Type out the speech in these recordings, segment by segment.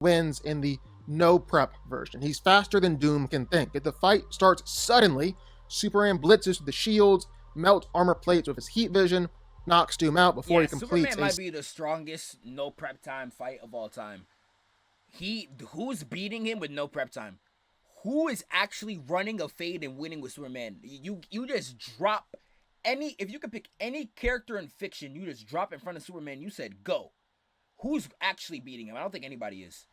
wins in the no prep version. He's faster than Doom can think. If the fight starts suddenly, Superman blitzes through the shields, melts armor plates with his heat vision, knocks Doom out before he completes Superman might be the strongest no prep time fight of all time. Who's beating him with no prep time? Who is actually running a fade and winning with Superman? You just drop if you could pick any character in fiction, you just drop in front of Superman, you said go. Who's actually beating him? I don't think anybody is.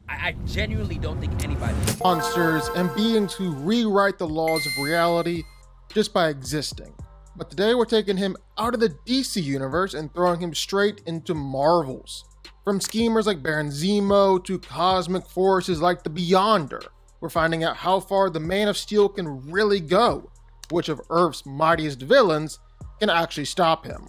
I genuinely don't think anybody is. Monsters and beings who rewrite the laws of reality just by existing. But today we're taking him out of the DC universe and throwing him straight into Marvel's. From schemers like Baron Zemo to cosmic forces like the Beyonder, we're finding out how far the Man of Steel can really go, which of Earth's mightiest villains can actually stop him.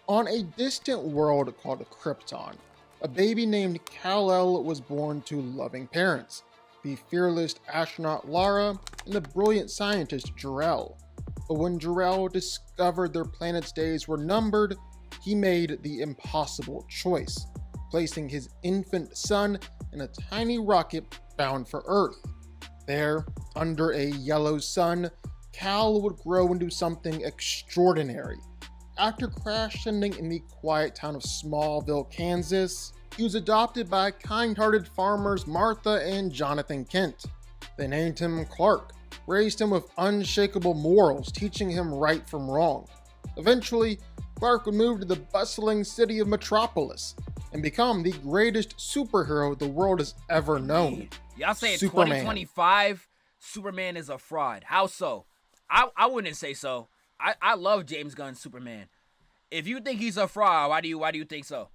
On a distant world called Krypton, a baby named Kal-El was born to loving parents, the fearless astronaut Lara and the brilliant scientist Jor-El. But when Jor-El discovered their planet's days were numbered, he made the impossible choice, placing his infant son in a tiny rocket bound for Earth. There, under a yellow sun, Kal would grow into something extraordinary. After crash landing in the quiet town of Smallville, Kansas, he was adopted by kind-hearted farmers Martha and Jonathan Kent. They named him Clark, raised him with unshakable morals, teaching him right from wrong. Eventually, Clark would move to the bustling city of Metropolis and become the greatest superhero the world has ever known. Y'all say 2025, Superman is a fraud. How so? I wouldn't say so. I love James Gunn's Superman. If you think he's a fraud, why do you think so?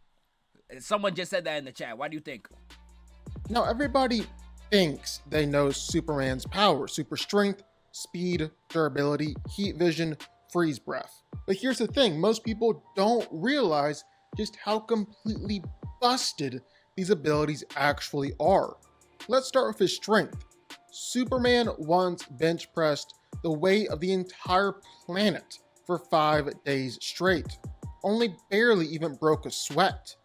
Someone just said that in the chat. Why do you think? Now everybody thinks they know Superman's power: super strength, speed, durability, heat vision, freeze breath. But here's the thing, most people don't realize just how completely busted these abilities actually are. Let's start with his strength. Superman once bench pressed the weight of the entire planet for 5 days straight. Only barely even broke a sweat.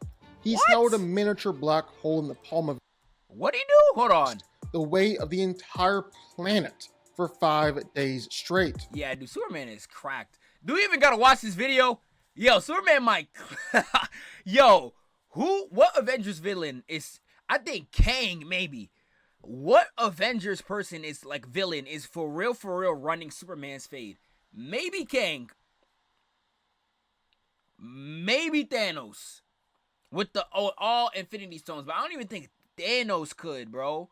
He's held a miniature black hole in the palm of What'd he do? Hold on. the weight of the entire planet for 5 days straight. Yeah, dude, Superman is cracked. Do we even gotta watch this video? Yo, Superman might... Yo, what Avengers villain is... I think Kang, maybe. What Avengers person is, like, villain is for real running Superman's fade? Maybe Kang. Maybe Thanos. With the all Infinity Stones. But I don't even think Thanos could, bro.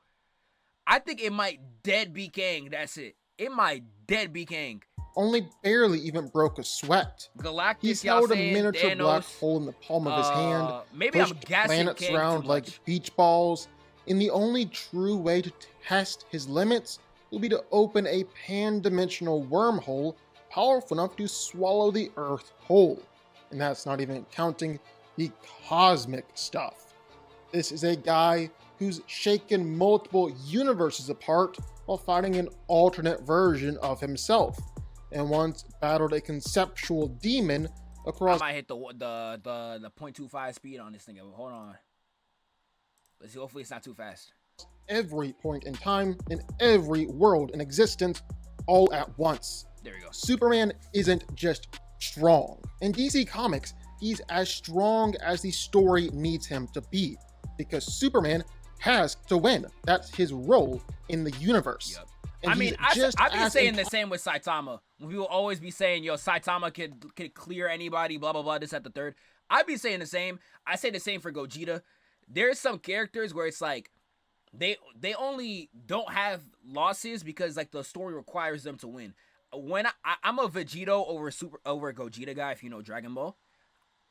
I think it might dead be Kang. That's it. It might dead be Kang. Only barely even broke a sweat. Galactus, He's held a miniature Thanos, black hole in the palm of his hand. Maybe I'm pushed gassing planets Kang around too like much. beach balls. And the only true way to test his limits will be to open a pan-dimensional wormhole powerful enough to swallow the Earth whole. And that's not even counting the cosmic stuff. This is a guy who's shaken multiple universes apart while fighting an alternate version of himself, and once battled a conceptual demon across... I might hit the 0.25 speed on this thing. Hold on. Let's see, hopefully it's not too fast. every point in time in every world in existence all at once. There we go. Superman isn't just strong. In DC Comics, he's as strong as the story needs him to be, because Superman has to win. That's his role in the universe. Yep. And I mean, he's I've been saying the same with Saitama. We will always be saying, yo, Saitama could clear anybody, blah, blah, blah, this, at the third. I'd be saying the same. I say the same for Gogeta. There's some characters where it's like, they only don't have losses because, like, the story requires them to win. When I'm a Vegito over Gogeta guy, if you know Dragon Ball.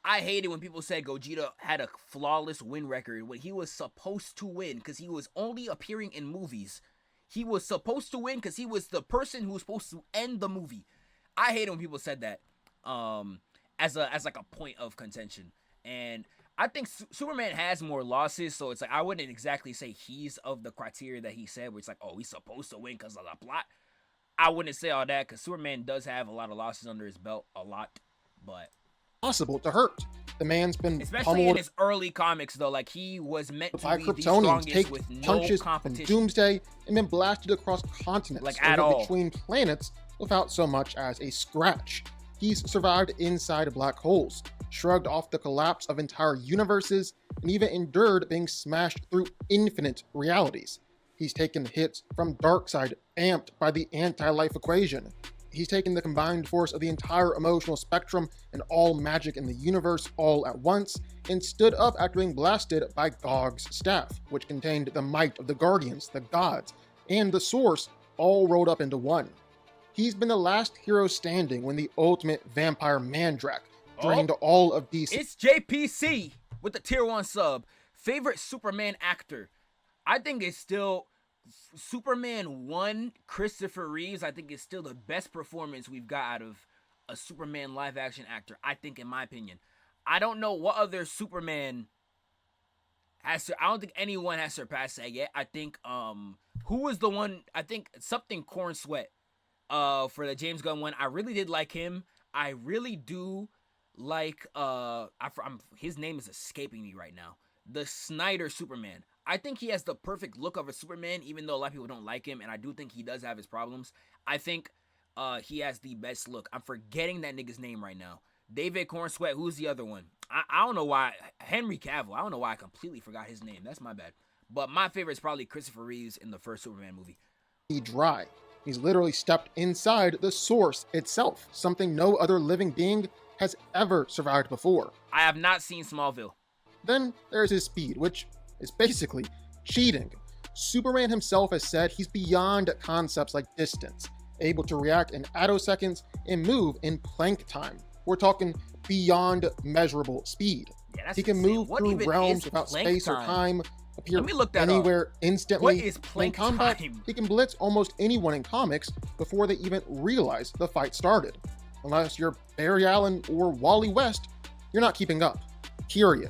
I hated when people said Gogeta had a flawless win record when he was supposed to win because he was only appearing in movies. He was supposed to win because he was the person who was supposed to end the movie. I hate it when people said that as like a point of contention. And I think Superman has more losses, so it's like I wouldn't exactly say he's of the criteria that he said, where it's like, oh, he's supposed to win because of the plot. I wouldn't say all that because Superman does have a lot of losses under his belt, a lot, but possible to hurt. The man's been especially in pummeled his early comics though. Like he was meant by to be the Kryptonians, strongest take with no punches from competition. Doomsday, and been blasted across continents, Like, at over all. between planets without so much as a scratch. He's survived inside black holes, shrugged off the collapse of entire universes, and even endured being smashed through infinite realities. He's taken hits from Darkseid, amped by the anti-life equation. He's taken the combined force of the entire emotional spectrum and all magic in the universe all at once, and stood up after being blasted by Gog's staff, which contained the might of the Guardians, the gods, and the Source all rolled up into one. He's been the last hero standing when the ultimate vampire Mandrake drained all of DC. It's JPC with the tier 1 sub. Favorite Superman actor? I think it's still Superman 1, Christopher Reeves. I think it's still the best performance we've got out of a Superman live action actor, I think, in my opinion. I don't know what other Superman has, I don't think anyone has surpassed that yet. I think who was the one, I think something Corn Sweat for the James Gunn one. I really did like him. I really do like his name is escaping me right now. The Snyder Superman. I think he has the perfect look of a Superman, even though a lot of people don't like him, and I do think he does have his problems. I think he has the best look. I'm forgetting that nigga's name right now. David Cornsweat. Who's the other one? I don't know why. Henry Cavill. I don't know why I completely forgot his name. That's my bad. But my favorite is probably Christopher Reeves in the first Superman movie. Dry. He's literally stepped inside the Source itself, something no other living being has ever survived before. I have not seen Smallville. Then there's his speed, which is basically cheating. Superman himself has said he's beyond concepts like distance, able to react in attoseconds and move in Planck time. We're talking beyond measurable speed. Yeah, that's he can insane. move What through even realms is without Planck space or time? time, appear Let me look that anywhere up. instantly. What is In Planck combat, time? he can blitz almost anyone in comics before they even realize the fight started. Unless you're Barry Allen or Wally West, you're not keeping up. Period.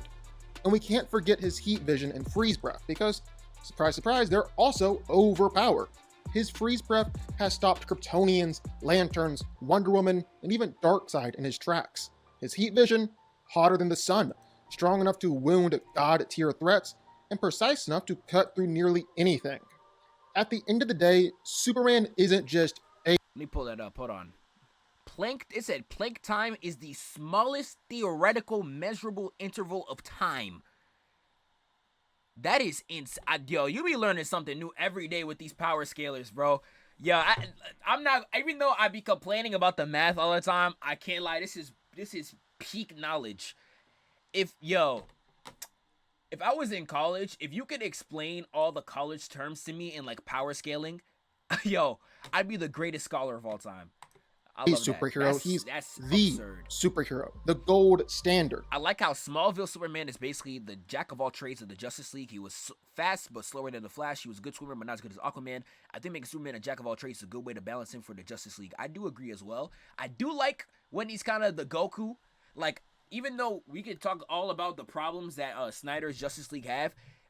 And we can't forget his heat vision and freeze breath, because, surprise, surprise, they're also overpowered. His freeze breath has stopped Kryptonians, Lanterns, Wonder Woman, and even Darkseid in his tracks. His heat vision, hotter than the sun, strong enough to wound god-tier threats, and precise enough to cut through nearly anything. At the end of the day, Superman isn't just a... Let me pull that up. Hold on. It said Planck time is the smallest theoretical measurable interval of time. That is insane. Yo, you be learning something new every day with these power scalers, bro. Yo, I'm not, even though I be complaining about the math all the time, I can't lie. This is peak knowledge. If I was in college, if you could explain all the college terms to me in like power scaling, yo, I'd be the greatest scholar of all time. superhero. He's the absurd. superhero, the gold standard. I like how Smallville Superman is basically the jack of all trades of the Justice League. He was fast but slower than the Flash. He was a good swimmer but not as good as Aquaman. I think making Superman a jack of all trades is a good way to balance him for the Justice League. I do agree as well. I do like when he's kind of the Goku. Like, even though we could talk all about the problems that Snyder's Justice League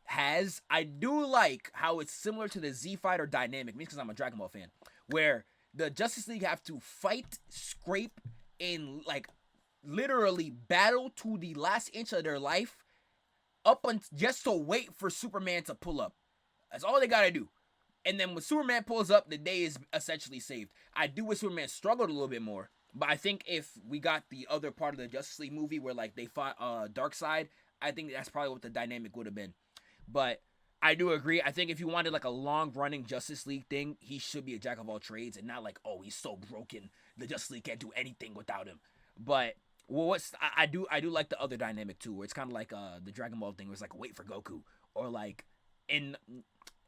has, I do like how it's similar to the Z-Fighter dynamic. Me, because I'm a Dragon Ball fan, where the Justice League have to fight, scrape, and like literally battle to the last inch of their life just to wait for Superman to pull up. That's all they gotta do. And then when Superman pulls up, the day is essentially saved. I do wish Superman struggled a little bit more, but I think if we got the other part of the Justice League movie where like they fought Darkseid, I think that's probably what the dynamic would have been. But I do agree. I think if you wanted like a long-running Justice League thing, he should be a jack of all trades and not like, oh, he's so broken, the Justice League can't do anything without him. But I do like the other dynamic too, where it's kind of like the Dragon Ball thing, where it's like wait for Goku, or like in,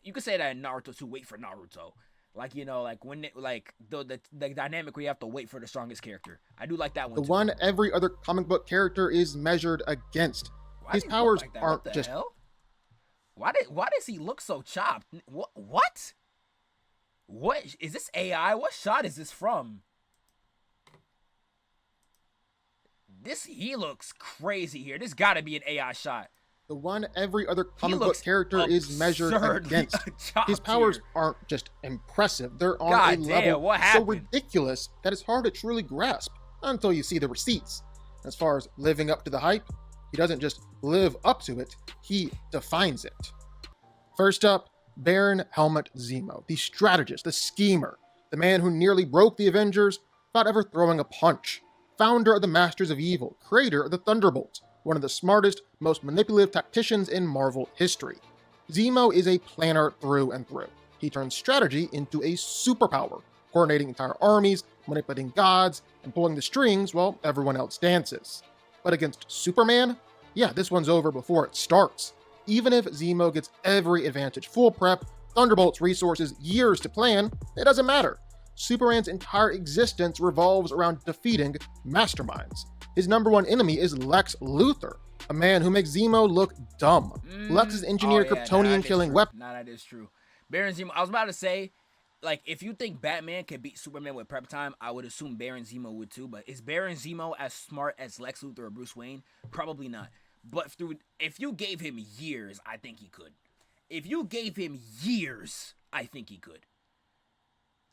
you could say that in Naruto too, wait for Naruto. Like, you know, like when the dynamic where you have to wait for the strongest character. I do like that one. The one every other comic book character is measured against. His powers aren't just. Hell? Why does he look so chopped? What? What is this AI? What shot is this from? He looks crazy here. This got to be an AI shot. The one every other comic book character is measured against. His powers aren't just impressive. They're on a level so ridiculous that it's hard to truly grasp until you see the receipts. As far as living up to the hype, he doesn't just live up to it, he defines it. First up, Baron Helmut Zemo, the strategist, the schemer, the man who nearly broke the Avengers without ever throwing a punch, founder of the Masters of Evil, creator of the Thunderbolts, one of the smartest, most manipulative tacticians in Marvel history. Zemo is a planner through and through. He turns strategy into a superpower, coordinating entire armies, manipulating gods, and pulling the strings while everyone else dances. But against Superman? Yeah, this one's over before it starts. Even if Zemo gets every advantage, full prep, Thunderbolts resources, years to plan, it doesn't matter. Superman's entire existence revolves around defeating masterminds. His number one enemy is Lex Luthor, a man who makes Zemo look dumb. Lex has engineered Kryptonian-killing weapons. Nah, that is true. Baron Zemo, I was about to say, like, if you think Batman can beat Superman with prep time, I would assume Baron Zemo would too, but is Baron Zemo as smart as Lex Luthor or Bruce Wayne? Probably not. But if you gave him years, I think he could. If you gave him years, I think he could.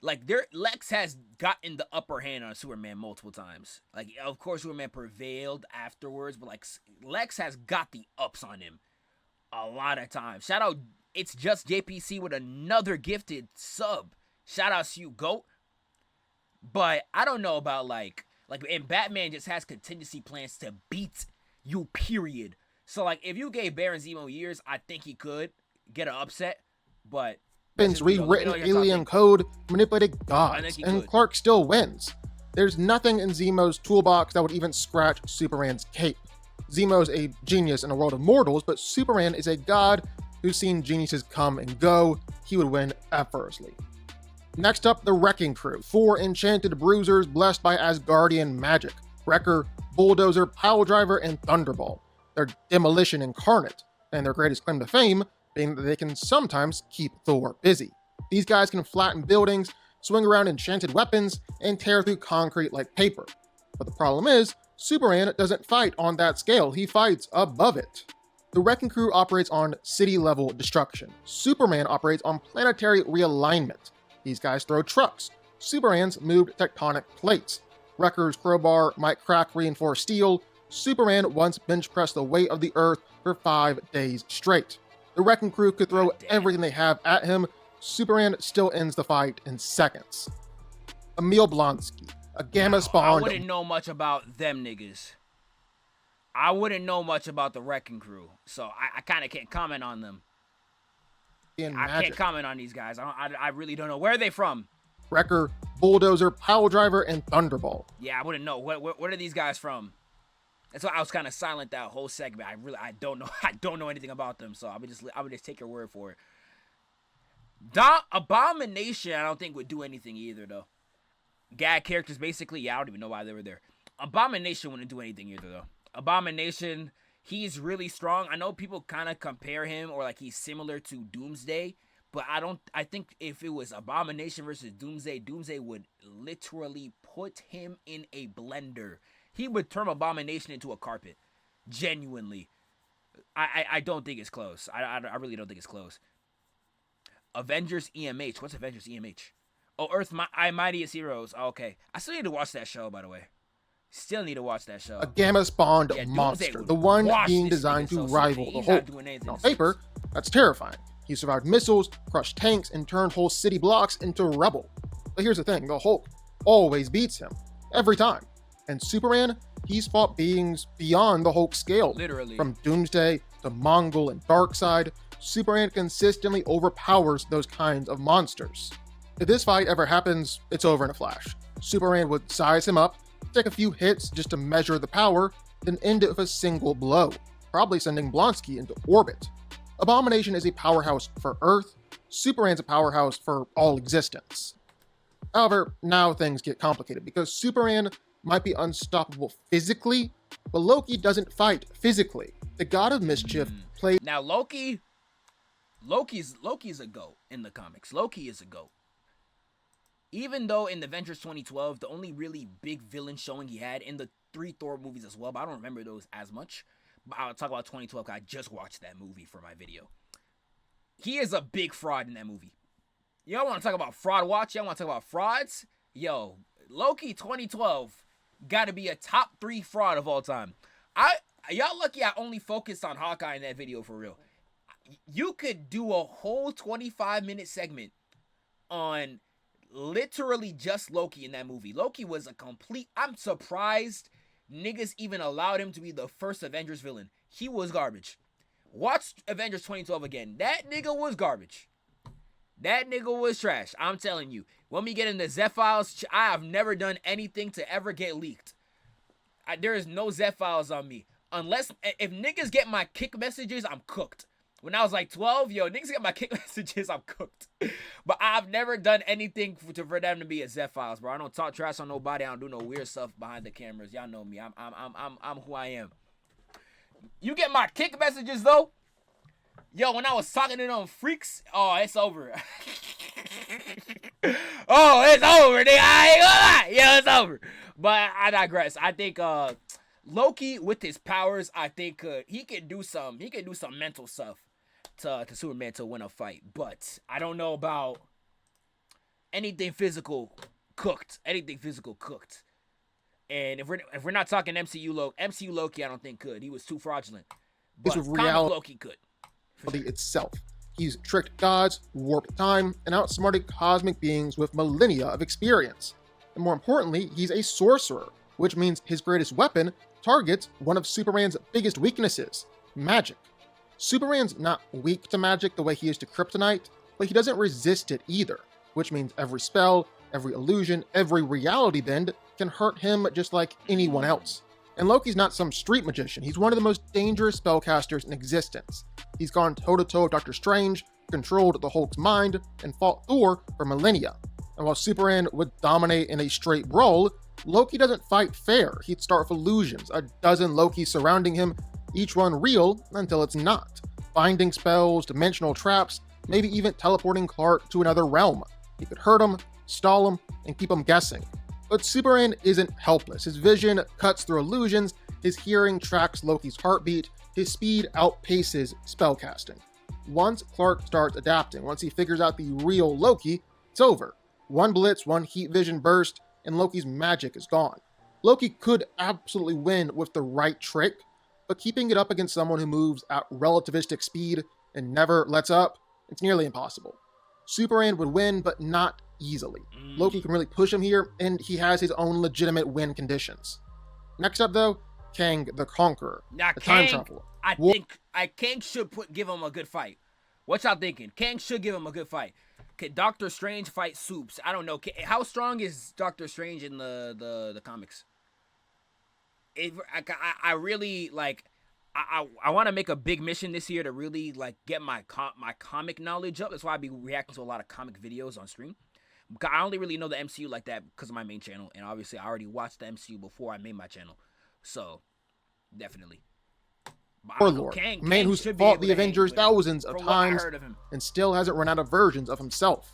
Like, Lex has gotten the upper hand on Superman multiple times. Like, of course, Superman prevailed afterwards, but, like, Lex has got the ups on him a lot of times. Shout out, it's just JPC with another gifted sub. Shout out to you, GOAT. But I don't know about, and Batman just has contingency plans to beat you, period. So, like, if you gave Baron Zemo years, I think he could get an upset, but rewritten alien code, manipulated gods, and Clark still wins. There's nothing in Zemo's toolbox that would even scratch Superman's cape. Zemo's a genius in a world of mortals, but Superman is a god who's seen geniuses come and go. He would win effortlessly. Next up, the Wrecking Crew, 4 enchanted bruisers blessed by Asgardian magic: Wrecker, Bulldozer, Piledriver, and Thunderball. They're demolition incarnate, and their greatest claim to fame being that they can sometimes keep Thor busy. These guys can flatten buildings, swing around enchanted weapons, and tear through concrete like paper. But the problem is, Superman doesn't fight on that scale, he fights above it. The Wrecking Crew operates on city-level destruction. Superman operates on planetary realignment. These guys throw trucks. Superman's moved tectonic plates. Wrecker's crowbar might crack reinforced steel. Superman once bench-pressed the weight of the Earth for 5 days straight. The Wrecking Crew could throw everything they have at him. Superman still ends the fight in seconds. Emil Blonsky, a gamma-spawned... I wouldn't know much about them niggas. I wouldn't know much about the Wrecking Crew, so I kind of can't comment on them. I can't comment on these guys. I really don't know. Where are they from? Wrecker, Bulldozer, Piledriver, and Thunderball. Yeah, I wouldn't know. What are these guys from? That's why I was kind of silent that whole segment. I don't know. I don't know anything about them, so I would just take your word for it. Abomination, I don't think would do anything either, though. Gag characters, basically. Yeah, I don't even know why they were there. Abomination wouldn't do anything either, though. Abomination, he's really strong. I know people kind of compare him, or like he's similar to Doomsday, but I think if it was Abomination versus Doomsday, Doomsday would literally put him in a blender. He would turn Abomination into a carpet. Genuinely. I don't think it's close. I really don't think it's close. Avengers EMH. What's Avengers EMH? Oh, Mightiest Heroes. Oh, okay. I still need to watch that show, by the way. Still need to watch that show. A gamma-spawned monster. The one being designed to rival the Hulk. On paper, that's terrifying. He survived missiles, crushed tanks, and turned whole city blocks into rubble. But here's the thing. The Hulk always beats him. Every time. And Superman, he's fought beings beyond the Hulk scale. Literally. From Doomsday to Mongol and Darkseid, Superman consistently overpowers those kinds of monsters. If this fight ever happens, it's over in a flash. Superman would size him up, take a few hits just to measure the power, then end it with a single blow, probably sending Blonsky into orbit. Abomination is a powerhouse for Earth, Superman's a powerhouse for all existence. However, now things get complicated because Superman might be unstoppable physically, but Loki doesn't fight physically. The god of mischief plays... Now Loki's a GOAT in the comics. Loki is a GOAT. Even though in Avengers 2012, the only really big villain showing he had in the 3 Thor movies as well, but I don't remember those as much. But I'll talk about 2012 because I just watched that movie for my video. He is a big fraud in that movie. Y'all want to talk about fraud watch? Y'all want to talk about frauds? Yo, Loki 2012, got to be a top 3 fraud of all time. Y'all lucky I only focused on Hawkeye in that video for real. You could do a whole 25-minute segment on literally just Loki in that movie. Loki was a complete... I'm surprised niggas even allowed him to be the first Avengers villain. He was garbage. Watch Avengers 2012 again. That nigga was garbage. That nigga was trash. I'm telling you. When we get into Zephfire's, I have never done anything to ever get leaked. There is no Zephfire's on me. Unless, if niggas get my kick messages, I'm cooked. When I was like 12, yo, niggas get my kick messages, I'm cooked. But I've never done anything for them to be a Zephfire's, bro. I don't talk trash on nobody. I don't do no weird stuff behind the cameras. Y'all know me. I'm who I am. You get my kick messages though. Yo, when I was talking to them freaks, oh, it's over. Oh, it's over, nigga. I ain't gonna lie. Yeah, it's over. But I digress. I think Loki with his powers, I think he can do some mental stuff to Superman to win a fight. But I don't know about anything physical cooked. And if we're not talking MCU Loki, I don't think could. He was too fraudulent. But This was comic reality Loki could. For sure. itself. He's tricked gods, warped time, and outsmarted cosmic beings with millennia of experience. And more importantly, he's a sorcerer, which means his greatest weapon targets one of Superman's biggest weaknesses, magic. Superman's not weak to magic the way he is to kryptonite, but he doesn't resist it either, which means every spell, every illusion, every reality bend can hurt him just like anyone else. And Loki's not some street magician. He's one of the most dangerous spellcasters in existence. He's gone toe-to-toe with Doctor Strange, controlled the Hulk's mind, and fought Thor for millennia. And while Superman would dominate in a straight brawl, Loki doesn't fight fair. He'd start with illusions, a dozen Lokis surrounding him, each one real until it's not. Binding spells, dimensional traps, maybe even teleporting Clark to another realm. He could hurt him, stall him, and keep him guessing. But Superman isn't helpless. His vision cuts through illusions, his hearing tracks Loki's heartbeat, his speed outpaces spellcasting. Once Clark starts adapting, once he figures out the real Loki, it's over. One blitz, one heat vision burst, and Loki's magic is gone. Loki could absolutely win with the right trick, but keeping it up against someone who moves at relativistic speed and never lets up, it's nearly impossible. Superman would win, but not easily. Loki can really push him here, and he has his own legitimate win conditions. Next up, though, Kang the Conqueror, Now, the Kang, time traveler. Kang should give him a good fight. What y'all thinking? Kang should give him a good fight. Could Doctor Strange fight Soups? I don't know. How strong is Doctor Strange in the comics? I really like. I want to make a big mission this year to really like get my comic knowledge up. That's why I be reacting to a lot of comic videos on stream. I only really know the MCU like that because of my main channel, and obviously I already watched the MCU before I made my channel, so definitely. Warlord, a man who's fought the Avengers thousands of times and still hasn't run out of versions of himself.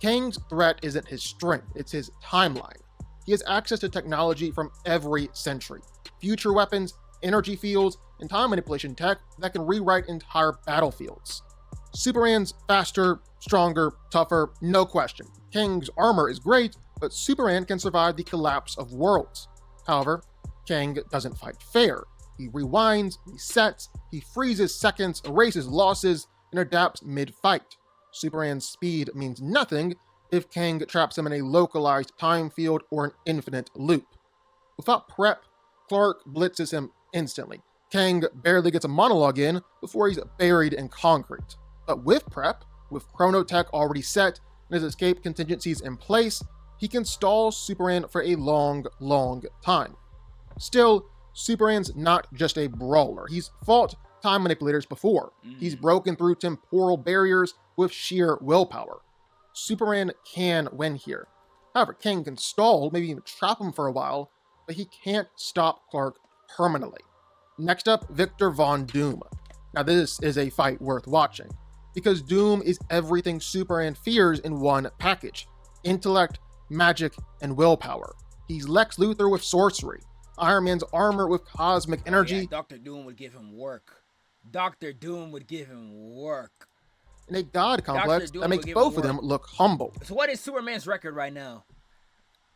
Kang's threat isn't his strength, it's his timeline. He has access to technology from every century, future weapons, energy fields, and time manipulation tech that can rewrite entire battlefields. Superman's faster, stronger, tougher, no question. Kang's armor is great, but Superman can survive the collapse of worlds. However, Kang doesn't fight fair. He rewinds, resets, he freezes seconds, erases losses, and adapts mid-fight. Superman's speed means nothing if Kang traps him in a localized time field or an infinite loop. Without prep, Clark blitzes him instantly. Kang barely gets a monologue in before he's buried in concrete. But with prep, with chronotech already set and his escape contingencies in place, he can stall Superman for a long, long time. Still, Superman's not just a brawler. He's fought time manipulators before. He's broken through temporal barriers with sheer willpower. Superman can win here. However, Kang can stall, maybe even trap him for a while, but he can't stop Clark permanently. Next up, Victor Von Doom. Now this is a fight worth watching, because Doom is everything Superman fears in one package: intellect, magic, and willpower. He's Lex Luthor with sorcery, Iron Man's armor with cosmic energy. Yeah, Dr. Doom would give him work. Dr. Doom would give him work. And a god complex that makes both of them look humble. So what is Superman's record right now?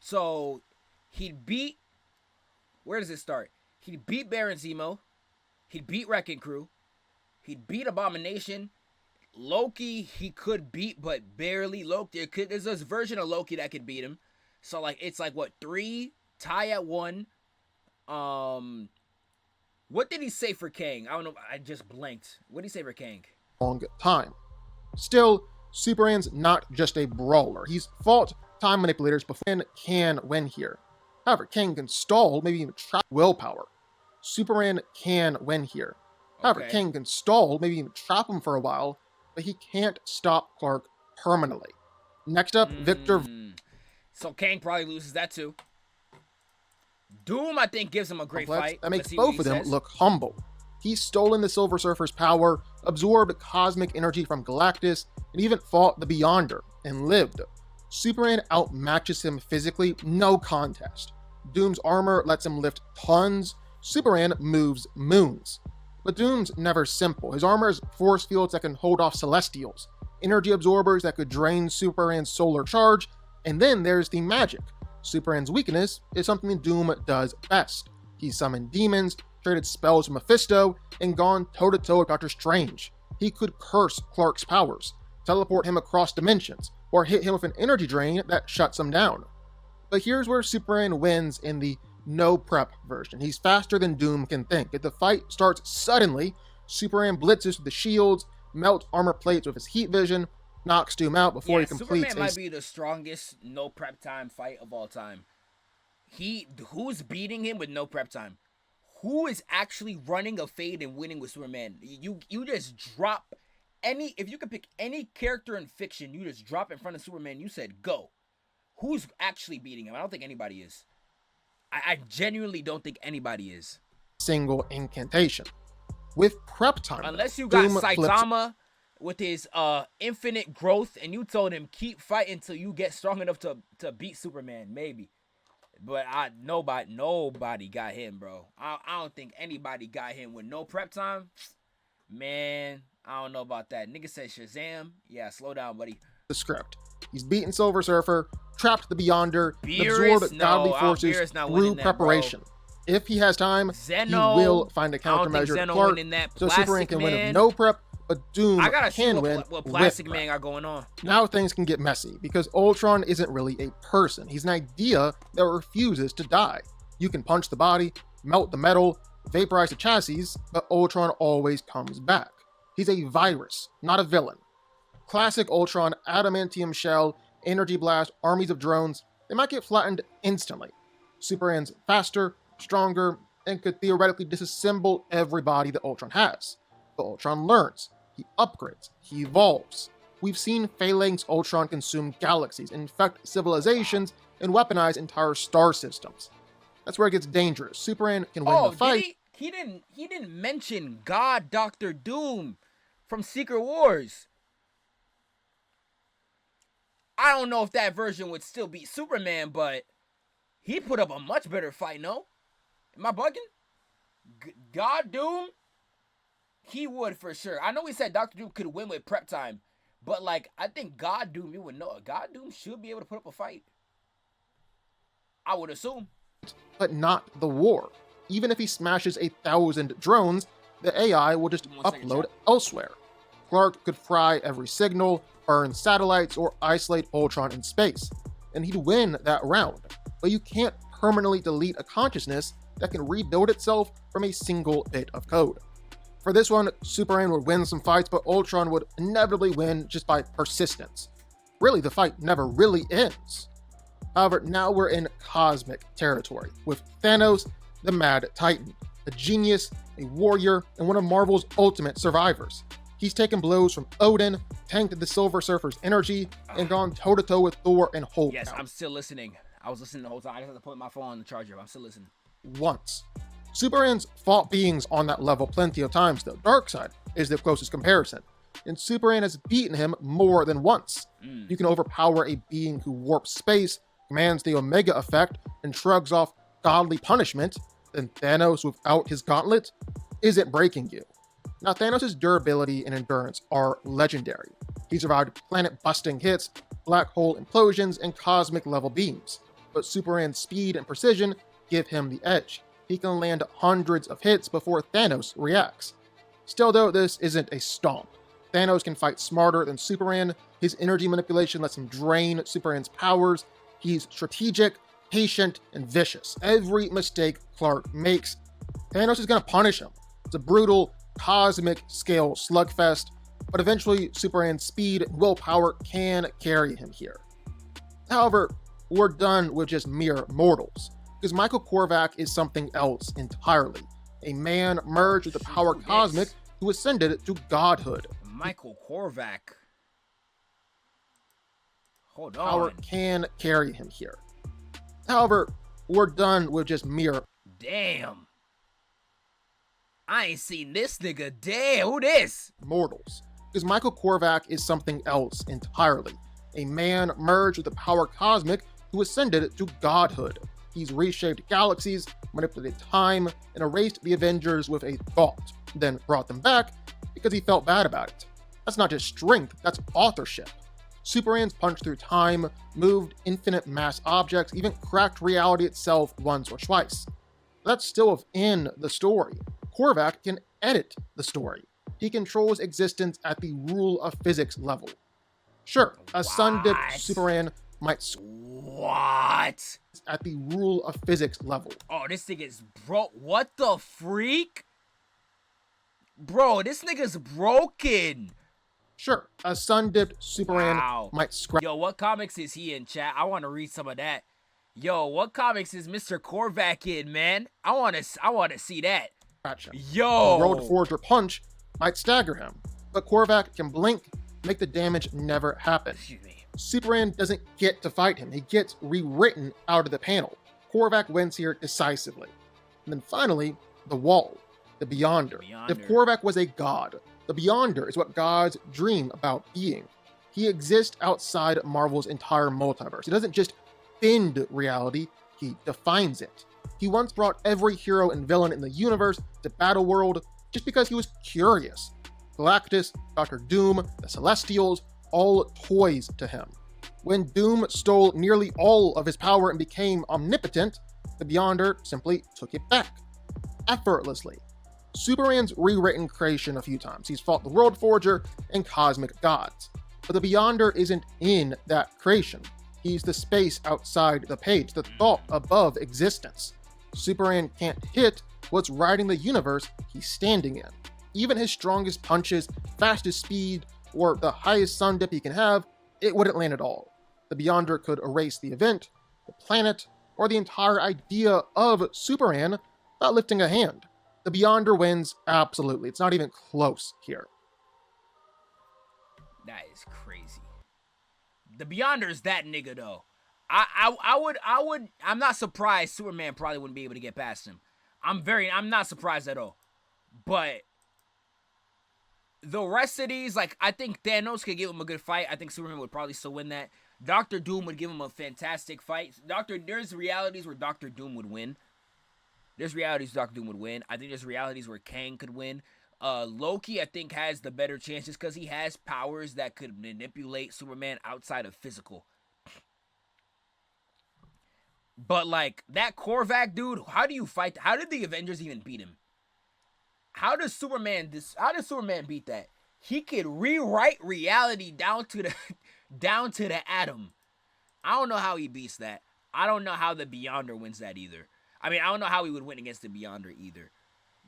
So he beat Where does it start? He'd beat Baron Zemo. He'd beat Wrecking Crew. He'd beat Abomination. Loki, he could beat, but barely. Loki, there's this version of Loki that could beat him. So, like, it's like, what, 3? Tie at 1. What did he say for Kang? I don't know. I just blanked. What did he say for Kang? Long time. Still, Superman's not just a brawler. He's fought time manipulators before and can win here. However, Kang can stall, maybe even trap willpower. Superman can win here. However, Okay. Kang can stall, maybe even trap him for a while, but he can't stop Clark permanently. Next up, Victor. So Kang probably loses that too. Doom, I think, gives him a great fight. That makes Let's see what both he of them says. look humble. He's stolen the Silver Surfer's power, absorbed cosmic energy from Galactus, and even fought the Beyonder, and lived. Superman outmatches him physically, no contest. Doom's armor lets him lift tons. Superman moves moons. But Doom's never simple. His armor has force fields that can hold off Celestials, energy absorbers that could drain Superman's solar charge, and then there's the magic. Superman's weakness is something Doom does best. He's summoned demons, traded spells from Mephisto, and gone toe-to-toe with Doctor Strange. He could curse Clark's powers, teleport him across dimensions, or hit him with an energy drain that shuts him down. But here's where Superman wins in the no-prep version. He's faster than Doom can think. If the fight starts suddenly, Superman blitzes with the shields, melts armor plates with his heat vision, knocks Doom out before he completes Superman might be the strongest no prep time fight of all time. Who's beating him with no prep time? Who is actually running a fade and winning with Superman? You just drop any, if you could pick any character in fiction, you just drop in front of Superman, you said go. Who's actually beating him? I don't think anybody is. I genuinely don't think anybody is. Single incantation. With prep time, unless you got Doom Saitama with his infinite growth and you told him keep fighting until you get strong enough to beat Superman, maybe. But nobody got him, bro. I don't think anybody got him with no prep time. Man, I don't know about that. Nigga said Shazam. Yeah, slow down, buddy. The script. He's beaten Silver Surfer, trapped the Beyonder, absorbed godly forces through preparation. If he has time, Zeno, he will find a countermeasure to Clark, so Superman can win with no prep, but Doom can win what Plastic with Man prep. got going on. Now things can get messy, because Ultron isn't really a person. He's an idea that refuses to die. You can punch the body, melt the metal, vaporize the chassis, but Ultron always comes back. He's a virus, not a villain. Classic Ultron, adamantium shell, energy blast, armies of drones, they might get flattened instantly. Superman's faster, stronger, and could theoretically disassemble every body that Ultron has. But Ultron learns, he upgrades, he evolves. We've seen Phalanx Ultron consume galaxies, infect civilizations, and weaponize entire star systems. That's where it gets dangerous. Superman can win the fight. He didn't mention God Dr. Doom from Secret Wars. I don't know if that version would still beat Superman, but he put up a much better fight, no? Am I bugging? God Doom? He would for sure. I know he said Dr. Doom could win with prep time, but like, I think God Doom, you would know. God Doom should be able to put up a fight. I would assume. But not the war. Even if he smashes 1,000 drones, the AI will just upload elsewhere. Clark could fry every signal, burn satellites, or isolate Ultron in space, and he'd win that round. But you can't permanently delete a consciousness that can rebuild itself from a single bit of code. For this one, Superman would win some fights, but Ultron would inevitably win just by persistence. Really, the fight never really ends. However, now we're in cosmic territory, with Thanos, the Mad Titan, a genius, a warrior, and one of Marvel's ultimate survivors. He's taken blows from Odin, tanked the Silver Surfer's energy, and gone toe-to-toe with Thor and Hulk. Yes, I'm still listening. I was listening the whole time. I just had to put my phone on the charger. I'm still listening. Once. Superman's fought beings on that level plenty of times, though. Darkseid is the closest comparison, and Superman has beaten him more than once. You can overpower a being who warps space, commands the Omega effect, and shrugs off godly punishment, then Thanos, without his gauntlet, isn't breaking you. Now, Thanos' durability and endurance are legendary. He survived planet-busting hits, black hole implosions, and cosmic-level beams, but Superman's speed and precision give him the edge. he can land hundreds of hits before Thanos reacts. Still though, this isn't a stomp. Thanos can fight smarter than Superman. His energy manipulation lets him drain Superman's powers. He's strategic, patient, and vicious. Every mistake Clark makes, Thanos is going to punish him. It's a brutal, cosmic scale slugfest, but eventually Superman's speed and willpower can carry him here. However, we're done with just mere mortals, because Michael Corvac is something else entirely. A man merged with the power cosmic who ascended to godhood. Michael Corvac. Hold on. Power can carry him here. However, we're done with just mere... Damn. I ain't seen this nigga. Damn, who this? Mortals. Because Michael Corvac is something else entirely. A man merged with the power cosmic who ascended to godhood. He's reshaped galaxies, manipulated time, and erased the Avengers with a thought, then brought them back because he felt bad about it. That's not just strength, that's authorship. Superman's punched through time, moved infinite mass objects, even cracked reality itself once or twice. That's still within the story. Corvac can edit the story. He controls existence at the rule of physics level. Sure, a sun-dipped Superman might... What? At the rule of physics level. Oh, this nigga's bro. What the freak? Bro, this nigga's broken. Sure, a sun-dipped Superman might scratch... Yo, what comics is he in, chat? I want to read some of that. Yo, what comics is Mr. Corvac in, man? I want to see that. Yo! A World Forger punch might stagger him, but Corvac can blink, make the damage never happen. Excuse me. Superman doesn't get to fight him. He gets rewritten out of the panel. Corvac wins here decisively. And then finally, the Wall, the Beyonder. If Corvac was a god, the Beyonder is what gods dream about being. He exists outside Marvel's entire multiverse. He doesn't just bend reality, he defines it. He once brought every hero and villain in the universe to Battleworld just because he was curious. Galactus, Dr. Doom, the Celestials, all toys to him. When Doom stole nearly all of his power and became omnipotent, the Beyonder simply took it back. Effortlessly. Superman's rewritten creation a few times. He's fought the World Forger and cosmic gods. But the Beyonder isn't in that creation. He's the space outside the page, the thought above existence. Superman can't hit what's riding the universe he's standing in. Even his strongest punches, fastest speed, or the highest sun dip he can have, it wouldn't land at all. The Beyonder could erase the event, the planet, or the entire idea of Superman without lifting a hand. The Beyonder wins absolutely. It's not even close here. That is crazy. The Beyonder's that nigga though. I'm not surprised Superman probably wouldn't be able to get past him. I'm not surprised at all. But the rest of these, like, I think Thanos could give him a good fight. I think Superman would probably still win that. Dr. Doom would give him a fantastic fight. There's realities where Dr. Doom would win. There's realities Dr. Doom would win. I think there's realities where Kang could win. Loki, I think, has the better chances because he has powers that could manipulate Superman outside of physical. But, like, that Corvac dude, how do you fight? How did the Avengers even beat him? How does Superman beat that? He could rewrite reality down to the atom. I don't know how he beats that. I don't know how the Beyonder wins that either. I mean, I don't know how he would win against the Beyonder either.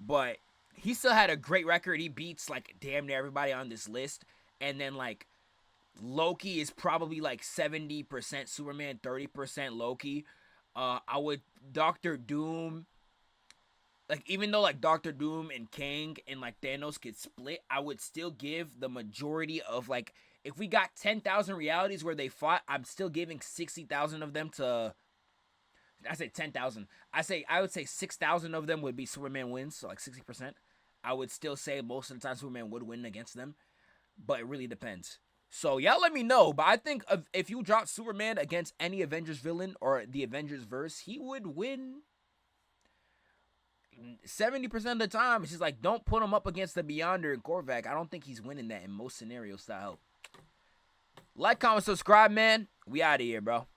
But he still had a great record. He beats, like, damn near everybody on this list. And then, like, Loki is probably, like, 70% Superman, 30% Loki. Dr. Doom, like, even though, like, Dr. Doom and Kang and, like, Thanos could split, I would still give the majority of, like, if we got 10,000 realities where they fought, I'm still giving 60,000 of them to, I say 10,000. I would say 6,000 of them would be Superman wins, so, like, 60%. I would still say most of the time Superman would win against them, but it really depends. So, y'all let me know, but I think if you drop Superman against any Avengers villain or the Avengers verse, he would win 70% of the time. It's just like, don't put him up against the Beyonder and Corvac. I don't think he's winning that in most scenarios. Style. Like, comment, subscribe, man. We out of here, bro.